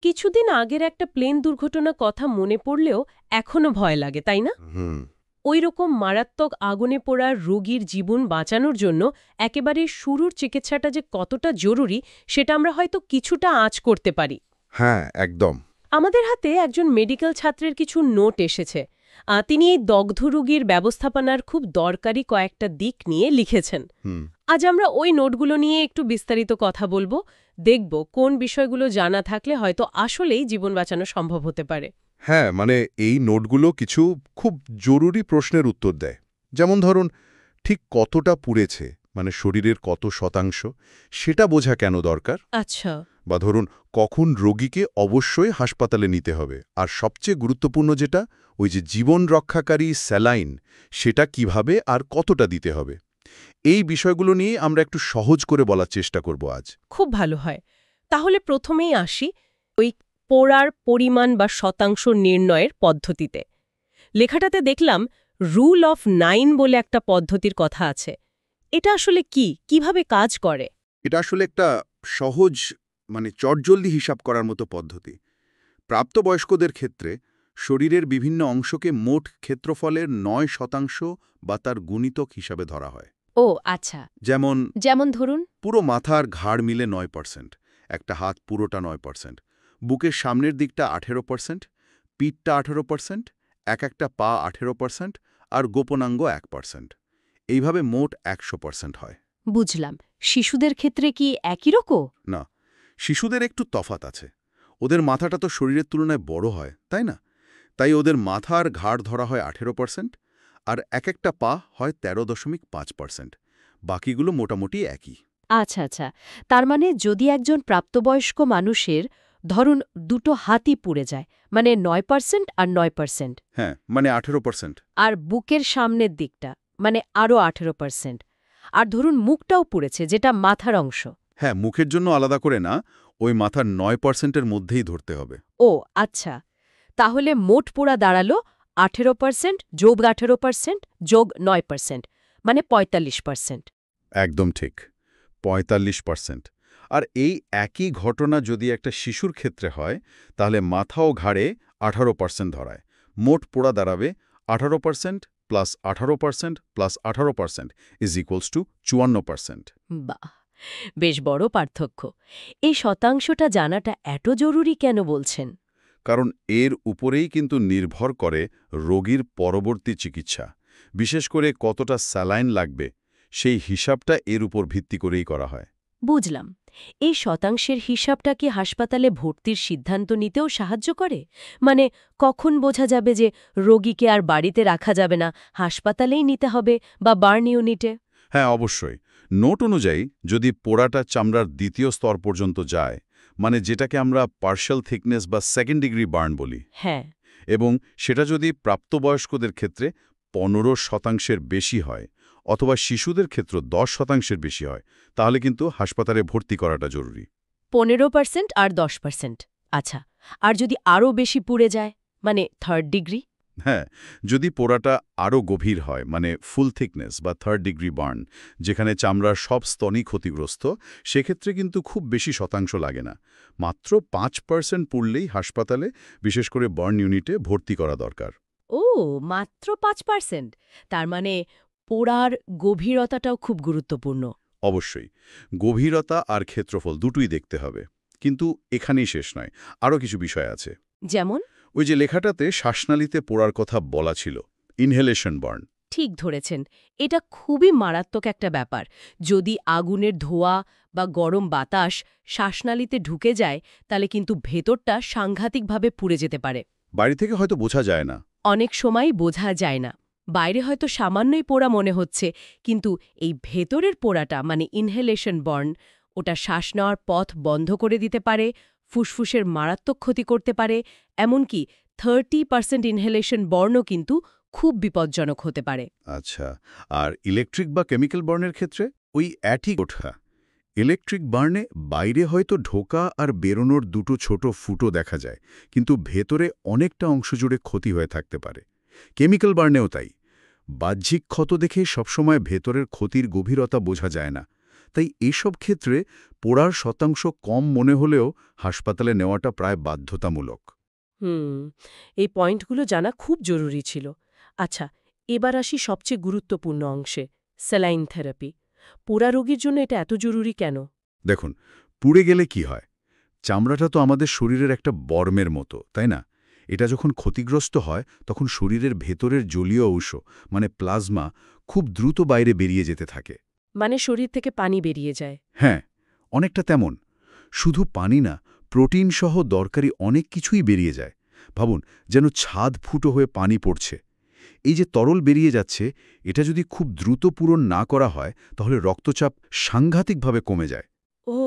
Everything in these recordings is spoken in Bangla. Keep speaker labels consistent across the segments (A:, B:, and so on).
A: কিছুদিন আগের একটা প্লেন দুর্ঘটনার কথা মনে পড়লেও এখনো ভয় লাগে, তাই না?
B: হুম।
A: ওই রকম মারাত্মক আগুনে পোড়া রোগীর জীবন বাঁচানোর জন্য একেবারে শুরুর চিকিৎসাটা যে কতটা জরুরি সেটা আমরা হয়তো কিছুটা আঁচ করতে পারি।
B: হ্যাঁ, একদম।
A: আমাদের হাতে একজন মেডিকেল ছাত্রের কিছু নোট এসেছে। তিনি এই দগ্ধ রোগীর ব্যবস্থাপনার খুব দরকারি কয়েকটা দিক নিয়ে লিখেছেন।
B: হুম।
A: আজ আমরা ওই নোটগুলো নিয়ে একটু বিস্তারিত কথা বলবো, দেখব কোন বিষয়গুলো জানা থাকলে হয়তো আসলেই জীবন বাঁচানো সম্ভব হতে পারে।
B: হ্যাঁ, মানে এই নোটগুলো কিছু খুব জরুরি প্রশ্নের উত্তর দেয়। যেমন ধরুন, ঠিক কতটা পুড়েছে, মানে শরীরের কত শতাংশ, সেটা বোঝা কেন দরকার?
A: আচ্ছা।
B: বা ধরুন, কখন রোগীকে অবশ্যই হাসপাতালে নিতে হবে, আর সবচেয়ে গুরুত্বপূর্ণ যেটা, ওই যে জীবন রক্ষাকারী স্যালাইন, সেটা কিভাবে আর কতটা দিতে হবে। এই বিষয়গুলো নিয়ে আমরা একটু সহজ করে বলার চেষ্টা করব আজ।
A: খুব ভালো হয়। তাহলে প্রথমেই আসি ওই পোড়ার পরিমাণ বা শতাংশ নির্ণয়ের পদ্ধতিতে। লেখাটাতে দেখলাম রুল অফ 9 বলে একটা পদ্ধতির কথা আছে। এটা আসলে কি, কিভাবে কাজ করে?
C: এটা আসলে একটা সহজ চটজলদি হিসাব করার মতো পদ্ধতি। প্রাপ্তবয়স্কদের ক্ষেত্রে শরীরের বিভিন্ন অংশকে মোট ক্ষেত্রফলের ৯% বা তার গুণিতক হিসাবে ধরা হয়।
A: ও আচ্ছা।
C: যেমন
A: যেমন ধরুন?
C: পুরো মাথার ঘাড় মিলে ৯%, একটা হাত পুরোটা ৯%, বুকের সামনের দিকটা 18%, পিঠটা 18%, একটা পা 18%, আর গোপনাঙ্গ 1%। এইভাবে মোট 100% হয়।
A: বুঝলাম। শিশুদের ক্ষেত্রে কি একই রকম?
C: না, শিশুদের একটু তফাৎ আছে। ওদের মাথাটা তো শরীরের তুলনায় বড় হয়, তাই না? তাই ওদের মাথার ঘাড় ধরা হয় 18%, আর একটা পা হয় 13.5%। বাকিগুলো মোটামুটি একই।
A: আচ্ছা আচ্ছা। তার মানে যদি একজন প্রাপ্তবয়স্ক মানুষের ধরুন দুটো হাতই পুড়ে যায়, মানে 9% আর 9%,
C: হ্যাঁ, মানে 18%।
A: আর বুকের সামনের দিকটা মানে আরও 18%, আর ধরুন মুখটাও পুড়েছে, যেটা মাথার অংশ।
C: হ্যাঁ, মুখের জন্য আলাদা করে না, ওই মাথার 9%-এর মধ্যেই ধরতে হবে।
A: ও আচ্ছা। তাহলে মোট পোড়া দাঁড়ালো 18% যোগ 18% যোগ 9%, মানে 45%।
C: একদম ঠিক, 45%। আর এই একই ঘটনা যদি একটা শিশুর ক্ষেত্রে হয়, তাহলে মাথা ও ঘাড়ে 18% ধরায়। মোট পোড়া দাঁড়াবে 18% plus 18% plus 18% is equals to 54%।
A: বাহ, বেশ বড় পার্থক্য। এই শতাংশটা জানাটা এত জরুরি কেন বলছেন?
C: কারণ এর উপরেই কিন্তু নির্ভর করে রোগীর পরবর্তী চিকিৎসা। বিশেষ করে কতটা স্যালাইন লাগবে, সেই হিসাবটা এর উপর ভিত্তি করেই করা হয়।
A: বুঝলাম। এই শতাংশের হিসাবটা কি হাসপাতালে ভর্তির সিদ্ধান্ত নিতেও সাহায্য করে? মানে কখন বোঝা যাবে যে রোগীকে আর বাড়িতে রাখা যাবে না, হাসপাতালেই নিতে হবে বা বার্ন ইউনিটে?
C: হ্যাঁ, অবশ্যই। নোট অনুযায়ী যদি পোড়াটা চামড়ার দ্বিতীয় স্তর পর্যন্ত যায়, মানে যেটাকে আমরা পার্শিয়াল থিকনেস বা সেকেন্ড ডিগ্রি বার্ন বলি,
A: হ্যাঁ।
C: এবং সেটা যদি প্রাপ্তবয়স্কদের ক্ষেত্রে 15% বেশি হয়, অথবা শিশুদের ক্ষেত্রে 10% বেশি হয়, তাহলে কিন্তু হাসপাতালে ভর্তি করাটা জরুরি।
A: 15% আর 10%। আচ্ছা। আর যদি আরও বেশি পুড়ে যায়, মানে থার্ড ডিগ্রি?
C: হ্যাঁ, যদি পোড়াটা আরও গভীর হয়, মানে ফুল থিকনেস বা থার্ড ডিগ্রি বার্ন, যেখানে চামড়ার সব স্তনই ক্ষতিগ্রস্ত, সেক্ষেত্রে কিন্তু খুব বেশি শতাংশ লাগে না। মাত্র 5% পুড়লেই হাসপাতালে, বিশেষ করে বার্ন ইউনিটে ভর্তি করা দরকার।
A: ও, মাত্র 5%। তার মানে পোড়ার গভীরতাটাও খুব গুরুত্বপূর্ণ।
C: অবশ্যই, গভীরতা আর ক্ষেত্রফল দুটোই দেখতে হবে। কিন্তু এখানেই শেষ নয়, আরও কিছু বিষয় আছে।
A: যেমন?
C: ওই যে লেখাটাতে শ্বাসনালীতে পোড়ার কথা বলা ছিল, ইনহেলেশন বার্ন।
A: ঠিক ধরেছেন। এটা খুবই মারাত্মক একটা ব্যাপার। যদি আগুনের ধোঁয়া বা গরম বাতাস শ্বাসনালীতে ঢুকে যায়, তাহলে কিন্তু ভেতরটা সাংঘাতিকভাবে পুড়ে যেতে পারে।
C: বাড়ি থেকে হয়তো বোঝা যায় না।
A: অনেক সময় বোঝা যায় না। বাইরে হয়তো সামান্যই পোড়া মনে হচ্ছে, কিন্তু এই ভেতরের পোড়াটা মানে ইনহেলেশন বার্ন, ওটা শ্বাস নেওয়ার পথ বন্ধ করে দিতে পারে, ফুসফুসের মারাত্মক ক্ষতি করতে পারে, এমনকি 30% ইনহেলেশন বার্নও কিন্তু খুব বিপজ্জনক হতে পারে।
C: আচ্ছা, আর ইলেকট্রিক বা কেমিক্যাল বার্নের ক্ষেত্রে ওই একই ওঠা। ইলেকট্রিক বার্নে বাইরে হয়তো ঢোকা আর বেরোনোর দুটো ছোট ফুটো দেখা যায়, কিন্তু ভেতরে অনেকটা অংশ জুড়ে ক্ষতি হয়ে থাকতে পারে। কেমিক্যাল বার্নেও তাই। বাহ্যিক ক্ষত দেখে সবসময় ভেতরের ক্ষতির গভীরতা বোঝা যায় না। তাই এসব ক্ষেত্রে পোড়ার শতাংশ কম মনে হলেও হাসপাতালে নেওয়াটা প্রায় বাধ্যতামূলক।
A: এই পয়েন্টগুলো জানা খুব জরুরি ছিল। আচ্ছা, এবার আসি সবচেয়ে গুরুত্বপূর্ণ অংশে, স্যালাইন থেরাপি। পোড়া রোগীর জন্য এটা এত জরুরি কেন?
C: দেখুন, পুড়ে গেলে কি হয়? চামড়াটা তো আমাদের শরীরের একটা বর্মের মতো, তাই না? এটা যখন ক্ষতিগ্রস্ত হয় তখন শরীরের ভেতরের জলীয় অংশ মানে প্লাজমা খুব দ্রুত বাইরে বেরিয়ে যেতে থাকে।
A: মানে শরীর থেকে পানি বেরিয়ে যায়।
C: হ্যাঁ, অনেকটা তেমন। শুধু পানি না, প্রোটিন সহ দরকারি অনেক কিছুই বেরিয়ে যায়। ভাবুন, যেন ছাদ ফুটো হয়ে পানি পড়ছে। এই যে তরল বেরিয়ে যাচ্ছে, এটা যদি খুব দ্রুত পূরণ না করা হয় তাহলে রক্তচাপ সাংঘাতিকভাবে কমে যায়।
A: ও,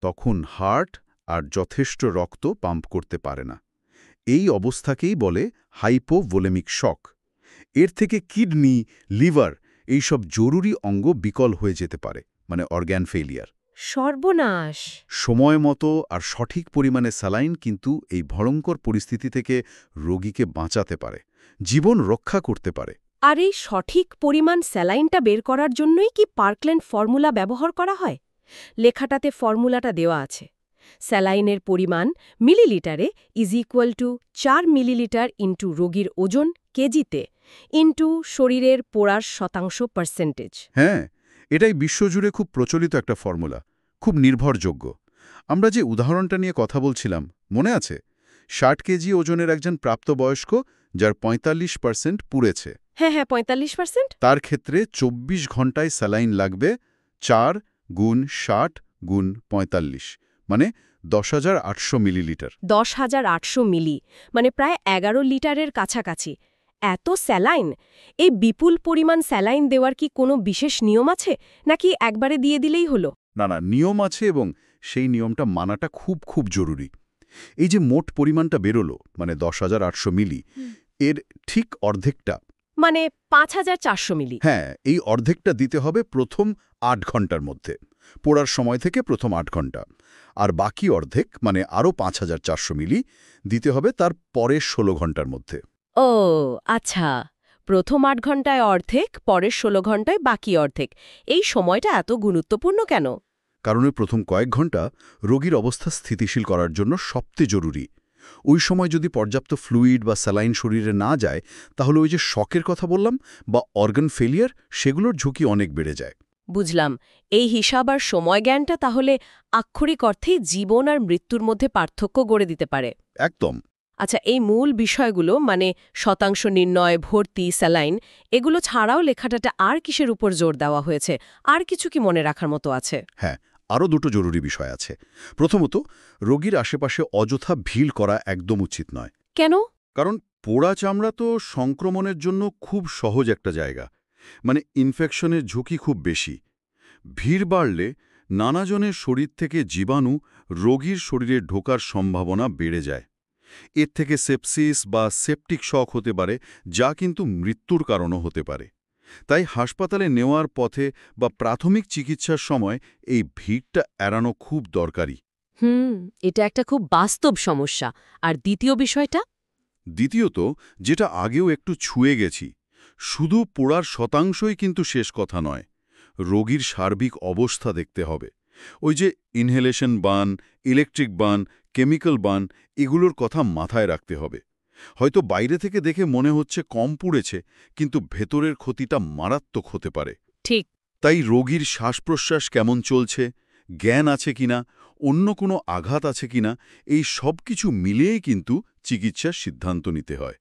C: তখন হার্ট আর যথেষ্ট রক্ত পাম্প করতে পারে না। এই অবস্থাকেই বলে হাইপোভোলেমিক শক। এর থেকে কিডনি, লিভার এইসব জরুরি অঙ্গ বিকল হয়ে যেতে পারে, মানে অর্গ্যান ফেইলিয়ার।
A: সর্বনাশ!
C: সময় মতো আর সঠিক পরিমাণে স্যালাইন কিন্তু এই ভয়ঙ্কর পরিস্থিতি থেকে রোগীকে বাঁচাতে পারে, জীবন রক্ষা করতে পারে।
A: আর এই সঠিক পরিমাণ স্যালাইনটা বের করার জন্যই কি পার্কল্যান্ড ফর্মুলা ব্যবহার করা হয়? লেখাটাতে ফর্মুলাটা দেওয়া আছে। স্যালাইনের পরিমাণ মিলিলিটারে = 4 মিলিলিটার ইন্টু রোগীর ওজন কেজিতে ইন্টু শরীরের পোড়ার %।
C: হ্যাঁ, এটাই বিশ্বজুড়ে খুব প্রচলিত একটা ফর্মুলা, খুব নির্ভরযোগ্য। আমরা যে উদাহরণটা নিয়ে কথা বলছিলাম, মনে আছে? 60 কেজি ওজনের একজন প্রাপ্তবয়স্ক যার 45% পুড়েছে।
A: হ্যাঁ, 45%।
C: তার ক্ষেত্রে 24 ঘন্টায় স্যালাইন লাগবে 4 গুণ 60 গুণ 45, মানে 10,800 মিলিলিটার।
A: 10,800 মিলি, মানে প্রায় 11 লিটারের কাছাকাছি। এত স্যালাইন! এই বিপুল পরিমাণ স্যালাইন দেওয়ার কি কোনো বিশেষ নিয়ম আছে, নাকি একবারে দিয়ে দিলেই হলো?
C: না, নিয়ম আছে এবং সেই নিয়মটা মানাটা খুব খুব জরুরি। এই যে মোট পরিমাণটা বেরোলো, মানে 10,800 মিলি, এর ঠিক অর্ধেকটা,
A: মানে 5,400 মিলি।
C: হ্যাঁ, এই অর্ধেকটা দিতে হবে প্রথম 8 ঘন্টার মধ্যে, পোড়ার সময় থেকে প্রথম 8 ঘন্টা। আর বাকি অর্ধেক, মানে আরও 5,400 মিলি, দিতে হবে তার পরের 16 ঘন্টার মধ্যে।
A: ও আচ্ছা, প্রথম 8 ঘন্টায় অর্ধেক, পরের 16 ঘন্টায় বাকি অর্ধেক। এই সময়টা এত গুরুত্বপূর্ণ কেন?
C: কারণ ওই প্রথম কয়েক ঘন্টা রোগীর অবস্থা স্থিতিশীল করার জন্য সবচেয়ে জরুরি। ওই সময় যদি পর্যাপ্ত ফ্লুইড বা স্যালাইন শরীরে না যায়, তাহলে ওই যে শকের কথা বললাম বা অর্গান ফেলিয়ার, সেগুলোর ঝুঁকি অনেক বেড়ে যায়।
A: বুঝলাম। এই হিসাব আর সময় জ্ঞানটা তাহলে আক্ষরিক অর্থেই জীবন আর মৃত্যুর মধ্যে পার্থক্য গড়ে দিতে পারে।
C: একদম।
A: আচ্ছা, এই মূল বিষয়গুলো মানে শতাংশ নির্ণয়, ভর্তি, স্যালাইন, এগুলো ছাড়াও লেখাটাতে আর কিসের উপর জোর দেওয়া হয়েছে? আর কিছু কি মনে রাখার মতো আছে?
C: হ্যাঁ, আরও দুটো জরুরি বিষয় আছে। প্রথমত, রোগীর আশেপাশে অযথা ভিড় করা একদম উচিত নয়।
A: কেন?
C: কারণ পোড়া চামড়া তো সংক্রমণের জন্য খুব সহজ একটা জায়গা, মানে ইনফেকশনের ঝুঁকি খুব বেশি। ভিড় বাড়লে নানাজনের শরীর থেকে জীবাণু রোগীর শরীরে ঢোকার সম্ভাবনা বেড়ে যায়। এর থেকে সেপসিস বা সেপটিক শক হতে পারে, যা কিন্তু মৃত্যুর কারণও হতে পারে। তাই হাসপাতালে নেওয়ার পথে বা প্রাথমিক চিকিৎসার সময় এই ভিড়টা এড়ানো খুব দরকারি।
A: এটা একটা খুব বাস্তব সমস্যা। আর দ্বিতীয় বিষয়টা?
C: দ্বিতীয়ত, যেটা আগেও একটু ছুঁয়ে গেছি, শুধু পোড়ার শতাংশই কিন্তু শেষ কথা নয়, রোগীর সার্বিক অবস্থা দেখতে হবে। ওই যে inhalation burn, electric burn, chemical burn, এগুলোর কথা মাথায় রাখতে হবে। হয়তো বাইরে থেকে দেখে মনে হচ্ছে কম পুড়েছে, কিন্তু ভেতরের ক্ষতিটা মারাত্মক হতে পারে।
A: ঠিক।
C: তাই রোগীর শ্বাস-প্রশ্বাস কেমন চলছে, জ্ঞান আছে কিনা, অন্য কোনো আঘাত আছে কিনা, এই সব কিছু মিলিয়েই কিন্তু চিকিৎসার সিদ্ধান্ত নিতে হয়।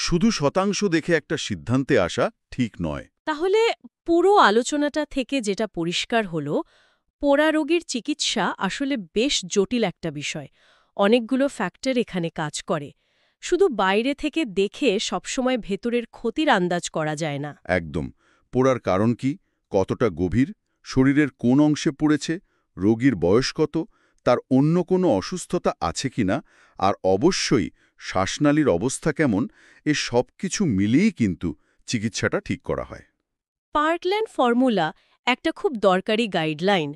C: শুধু শতাংশ দেখে একটা সিদ্ধান্তে আসা ঠিক নয়।
A: তাহলে পুরো আলোচনাটা থেকে যেটা পরিষ্কার হলো, পোড়া রোগীর চিকিৎসা আসলে বেশ জটিল একটা বিষয়। অনেকগুলো ফ্যাক্টর এখানে কাজ করে। শুধু বাইরে থেকে দেখে সবসময় ভেতরের ক্ষতির আন্দাজ করা যায় না।
C: একদম। পোড়ার কারণ কি, কতটা গভীর, শরীরের কোন অংশে পড়েছে, রোগীর বয়স কত, তার অন্য কোনো অসুস্থতা আছে কিনা, আর অবশ্যই শ্বাসনালীর অবস্থা কেমন, এ সব কিছু মিলিয়েই কিন্তু চিকিৎসাটা ঠিক করা হয়।
A: পার্কল্যান্ড ফর্মুলা একটা খুব দরকারি গাইডলাইন,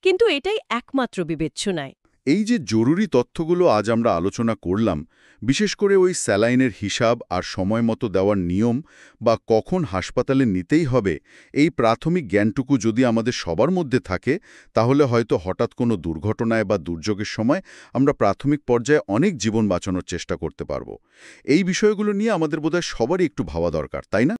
A: কিন্তু এটাই একমাত্র বিবেচ্য নয়।
C: এই যে জরুরি তথ্যগুলো আজ আমরা আলোচনা করলাম, বিশেষ করে ওই স্যালাইনের হিসাব আর সময় মতো দেওয়ার নিয়ম বা কখন হাসপাতালে নিতেই হবে, এই প্রাথমিক জ্ঞানটুকু যদি আমাদের সবার মধ্যে থাকে, তাহলে হয়তো হঠাৎ কোনো দুর্ঘটনায় বা দুর্যোগের সময় আমরা প্রাথমিক পর্যায়ে অনেক জীবন বাঁচানোর চেষ্টা করতে পারব। এই বিষয়গুলো নিয়ে আমাদের বোধহয় সবারই একটু ভাবা দরকার, তাই না?